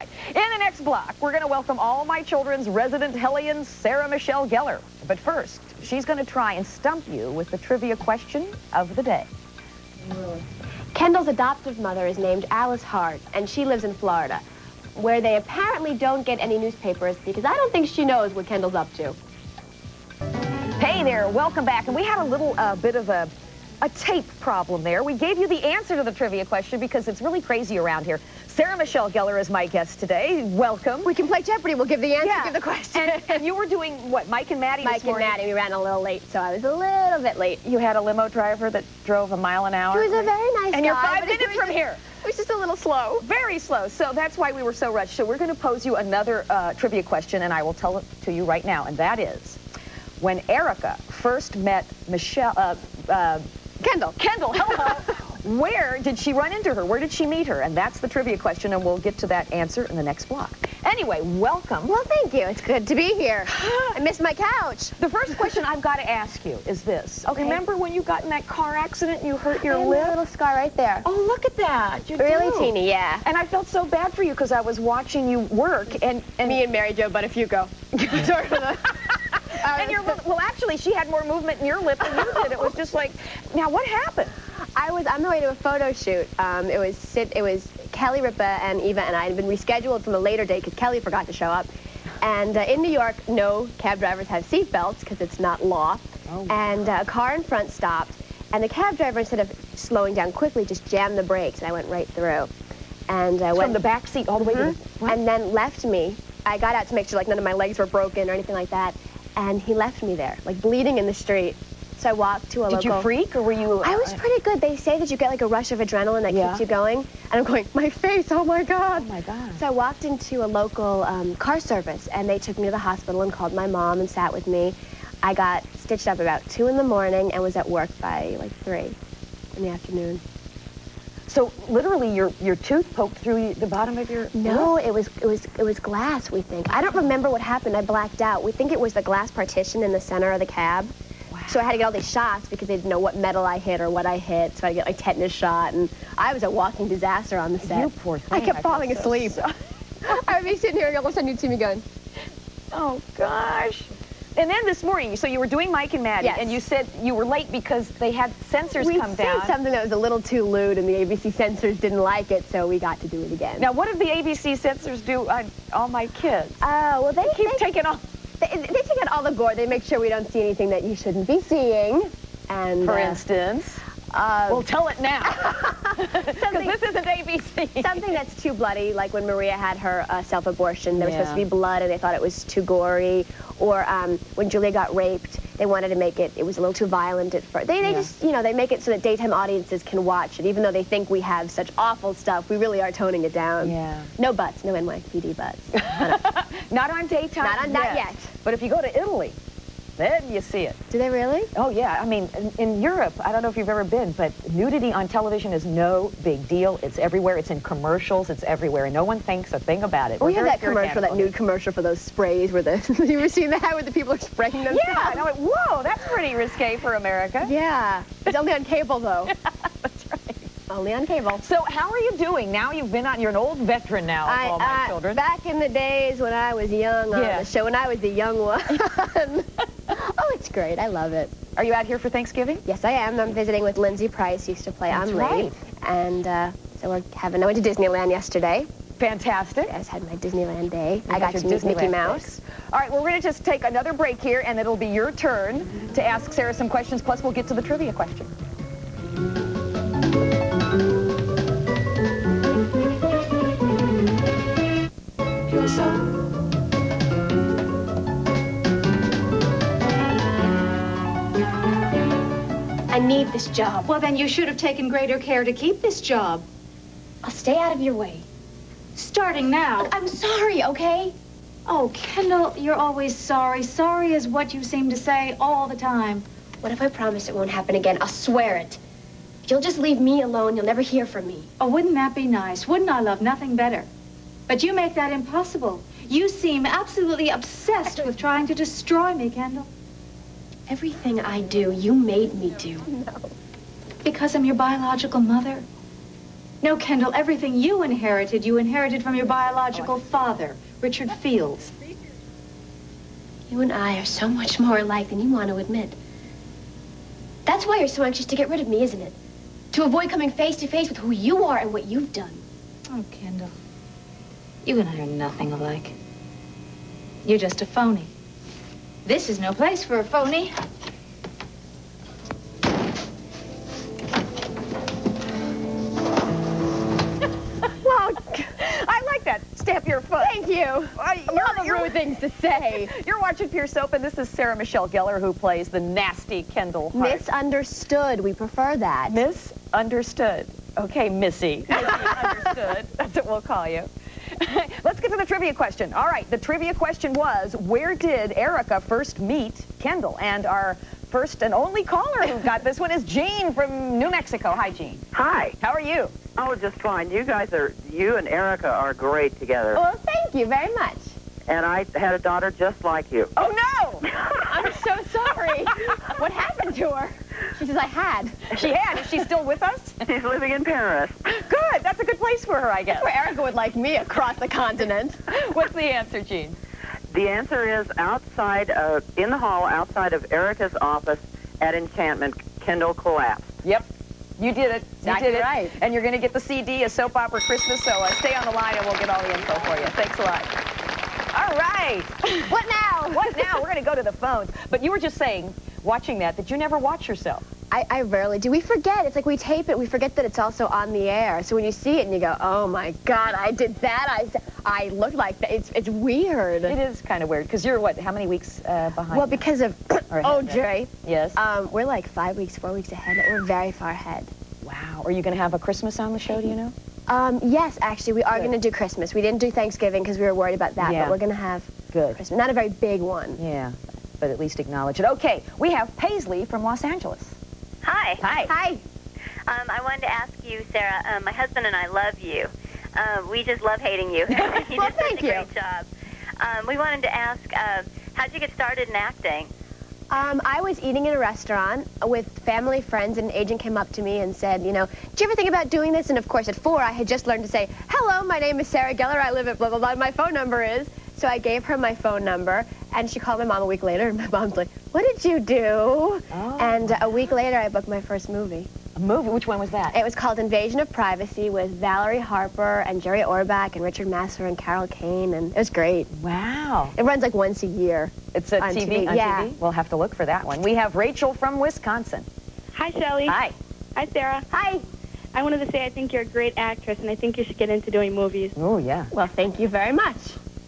In the next block, we're going to welcome All My Children's resident hellion, Sarah Michelle Gellar. But first, she's going to try and stump you with the trivia question of the day. Kendall's adoptive mother is named Alice Hart, and she lives in Florida, where they apparently don't get any newspapers because I don't think she knows what Kendall's up to. Hey there, welcome back. And we had a little bit of a tape problem there. We gave you the answer to the trivia question because it's really crazy around here. Sarah Michelle Gellar is my guest today. Welcome. We can play Jeopardy. We'll give the answer, give the question. And you were doing, what, Mike and Maddie this morning? Mike and Maddie, we ran a little late, so I was a little bit late. You had a limo driver that drove a mile an hour? He was a very nice guy. And you're 5 minutes from here. It was just a little slow. Very slow. So that's why we were so rushed. So we're going to pose you another trivia question, and I will tell it to you right now. And that is, when Erica first met Michelle, Kendall, hello. Where did she run into her? Where did she meet her? And that's the trivia question, and we'll get to that answer in the next block. Anyway, welcome. Well, thank you. It's good to be here. I missed my couch. The first question I've got to ask you is this. Okay. Remember when you got in that car accident and you hurt your lip? A little scar right there. Oh, look at that. You really do. teeny, yeah. And I felt so bad for you because I was watching you work, and me and Mary Jo Buttafuoco. Sorry for that. And your lip, well, actually, she had more movement in your lip than you did. It was just like, now what happened? I was on the way to a photo shoot. It was Kelly, Ripa, and Eva, and I had been rescheduled from a later date because Kelly forgot to show up. And in New York, no cab drivers have seat belts because it's not law. Oh. And a car in front stopped, and the cab driver, instead of slowing down quickly, just jammed the brakes, and I went right through. And went from the back seat all the way to the... And then left me. I got out to make sure like none of my legs were broken or anything like that. And he left me there, like bleeding in the street. So I walked to a local... Did you freak, or were you... I was pretty good. They say that you get like a rush of adrenaline that keeps you going. And I'm going, my face, oh my God. Oh my God. So I walked into a local car service, and they took me to the hospital and called my mom and sat with me. I got stitched up about 2 in the morning and was at work by like 3 in the afternoon. So literally your tooth poked through the bottom of your... No, it was glass, we think. I don't remember what happened. I blacked out. We think it was the glass partition in the center of the cab. Wow. So I had to get all these shots because they didn't know what metal I hit or what I hit. So I had to get like tetanus shot, and I was a walking disaster on the set. You poor thing. I kept falling asleep. I would be sitting here and all of a sudden you'd see me going, oh gosh. And then this morning, so you were doing Mike and Maddie, and you said you were late because they had censors come down. We said something that was a little too lewd, and the ABC censors didn't like it, so we got to do it again. Now, what did the ABC censors do on All My Kids? Oh, well, they keep taking all... They take out all the gore. They make sure we don't see anything that you shouldn't be seeing. And for instance? Well, tell it now. Because this isn't ABC. Something that's too bloody, like when Maria had her self-abortion. There was supposed to be blood, and they thought it was too gory. Or when Julia got raped, they wanted to make it was a little too violent at first. They just, you know, they make it so that daytime audiences can watch it. Even though they think we have such awful stuff, we really are toning it down. Yeah. No butts, no NYPD butts. Not on daytime. Not yet. But if you go to Italy, then you see it. Do they really? Oh, yeah. I mean, in Europe, I don't know if you've ever been, but nudity on television is no big deal. It's everywhere. It's in commercials. It's everywhere. And no one thinks a thing about it. We have that commercial, that nude commercial for those sprays where the... you ever seen that where the people are spraying themselves? Yeah. I know. Whoa, that's pretty risque for America. Yeah. It's only on cable, though. That's right. Only on cable. So how are you doing? Now you've been on... You're an old veteran now of All My Children. Back in the days when I was young on the show, when I was the young one. Oh, it's great. I love it. Are you out here for Thanksgiving? Yes, I am. I'm visiting with Lindsay Price, used to play on Late. And so I went to Disneyland yesterday. Fantastic. I just had my Disneyland day. I got to meet Mickey Mouse. All right, well, we're going to just take another break here, and it'll be your turn to ask Sarah some questions, plus we'll get to the trivia question. I need this job. Well, then you should have taken greater care to keep this job. I'll stay out of your way. Starting now. I'm sorry, okay? Oh, Kendall, you're always sorry. Sorry is what you seem to say all the time. What if I promise it won't happen again? I'll swear it. If you'll just leave me alone, you'll never hear from me. Oh, wouldn't that be nice? Wouldn't I love nothing better? But you make that impossible. You seem absolutely obsessed with trying to destroy me, Kendall. Everything I do, you made me do. No. Because I'm your biological mother. No, Kendall, everything you inherited from your biological father, Richard Fields. You and I are so much more alike than you want to admit. That's why you're so anxious to get rid of me, isn't it? To avoid coming face to face with who you are and what you've done. Oh, Kendall, you and I are nothing alike. You're just a phony. This is no place for a phony. Well, I like that. Stamp your foot. Thank you. You're rude things to say. You're watching Pure Soap, and this is Sarah Michelle Gellar, who plays the nasty Kendall Hart. Misunderstood. We prefer that. Misunderstood. Okay, Missy. Understood. That's what we'll call you. Let's get to the trivia question. All right, the trivia question was, where did Erica first meet Kendall? And our first and only caller who got this one is Jean from New Mexico. Hi, Jean. Hi. How are you? Oh, just fine. You and Erica are great together. Well, thank you very much. And I had a daughter just like you. Oh, no! I'm so sorry. What happened to her? She says I had. She had. Is she still with us? She's living in Paris. Good. That's a good place for her, I guess. Where Erica would like me across the continent. What's the answer, Jean? The answer is outside, in the hall outside of Erica's office at Enchantment, Kendall collapsed. Yep. You did it. You Exactly did it. right. And you're going to get the CD, A Soap Opera Christmas, so stay on the line and we'll get all the info for you. Thanks a lot. All right. What now? What now? We're going to go to the phones. But you were just saying, watching that you never watch yourself. I rarely do. We forget. It's like we tape it. We forget that it's also on the air. So when you see it and you go, oh, my God, I did that. I look like that. It's weird. It is kind of weird because you're, what, how many weeks behind? Well, because of OJ. Yes. We're like 5 weeks, 4 weeks ahead. We're very far ahead. Wow. Are you going to have a Christmas on the show, do you know? Yes, actually, we are going to do Christmas. We didn't do Thanksgiving because we were worried about that, but we're going to have Christmas. Not a very big one. Yeah, but at least acknowledge it. Okay, we have Paisley from Los Angeles. Hi. Hi. Hi. I wanted to ask you, Sarah, my husband and I love you. We just love hating you. You Well, did such thank a you. great job. We wanted to ask, how'd you get started in acting? I was eating in a restaurant with family, friends, and an agent came up to me and said, you know, do you ever think about doing this? And of course, at 4, I had just learned to say, hello, my name is Sarah Gellar, I live at blah, blah, blah, my phone number is. So I gave her my phone number, and she called my mom a week later, and my mom's like, what did you do? Oh. And a week later, I booked my first movie. A movie? Which one was that? It was called Invasion of Privacy with Valerie Harper and Jerry Orbach and Richard Masur and Carol Kane, and it was great. Wow. It runs like once a year. It's a on TV? On yeah. TV? We'll have to look for that one. We have Rachel from Wisconsin. Hi, Shelley. Hi. Hi, Sarah. Hi. I wanted to say I think you're a great actress, and I think you should get into doing movies. Oh, yeah. Well, thank you very much.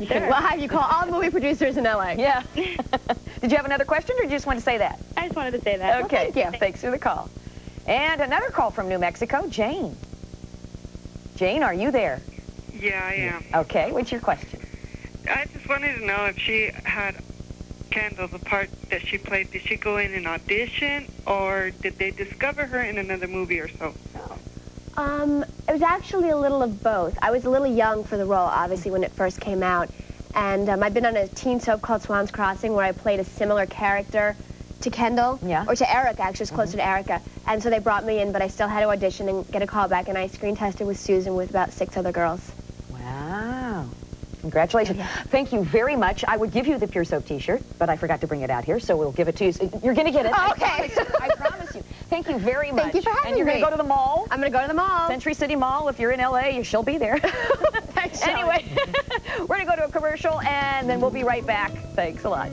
Sure. We'll have you call all movie producers in L.A. Yeah. Did you have another question, or did you just want to say that? I just wanted to say that. Okay. thank you. Thanks for the call. And another call from New Mexico, Jane. Jane, are you there? Yeah, I am. Okay, what's your question? I just wanted to know if she had Kendall, the part that she played, did she go in an audition, or did they discover her in another movie or so? It was actually a little of both. I was a little young for the role, obviously, when it first came out. And I'd been on a teen soap called Swan's Crossing where I played a similar character to Kendall. Yeah. Or to Erica, actually. It was closer to Erica. And so they brought me in, but I still had to audition and get a call back. And I screen tested with Susan with about 6 other girls. Wow. Congratulations. Thank you very much. I would give you the Pure Soap t-shirt, but I forgot to bring it out here, so we'll give it to you. You're going to get it. Oh, okay. I promise you. Thank you very much. Thank you for having me. And you're going to go to the mall? I'm going to go to the mall. Century City Mall. If you're in L.A., she'll be there. Thanks, Anyway, we're going to go to a commercial, and then we'll be right back. Thanks a lot.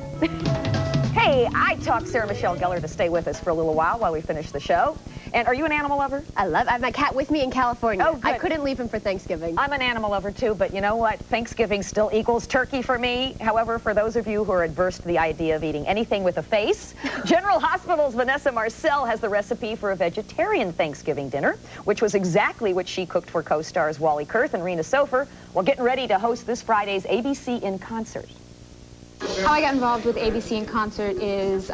Hey, I talked Sarah Michelle Gellar to stay with us for a little while we finish the show. And are you an animal lover? I have my cat with me in California. Oh, good. I couldn't leave him for Thanksgiving. I'm an animal lover, too, but you know what? Thanksgiving still equals turkey for me. However, for those of you who are adverse to the idea of eating anything with a face, General Hospital's Vanessa Marcel has the recipe for a vegetarian Thanksgiving dinner, which was exactly what she cooked for co-stars Wally Kurth and Rena Sofer while getting ready to host this Friday's ABC in Concert. How I got involved with ABC in Concert is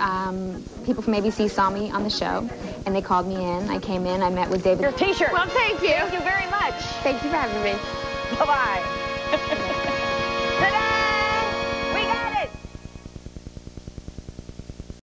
people from ABC saw me on the show, and they called me in. I came in, I met with David. Your t-shirt. Well, thank you. Thank you very much. Thank you for having me. Bye-bye.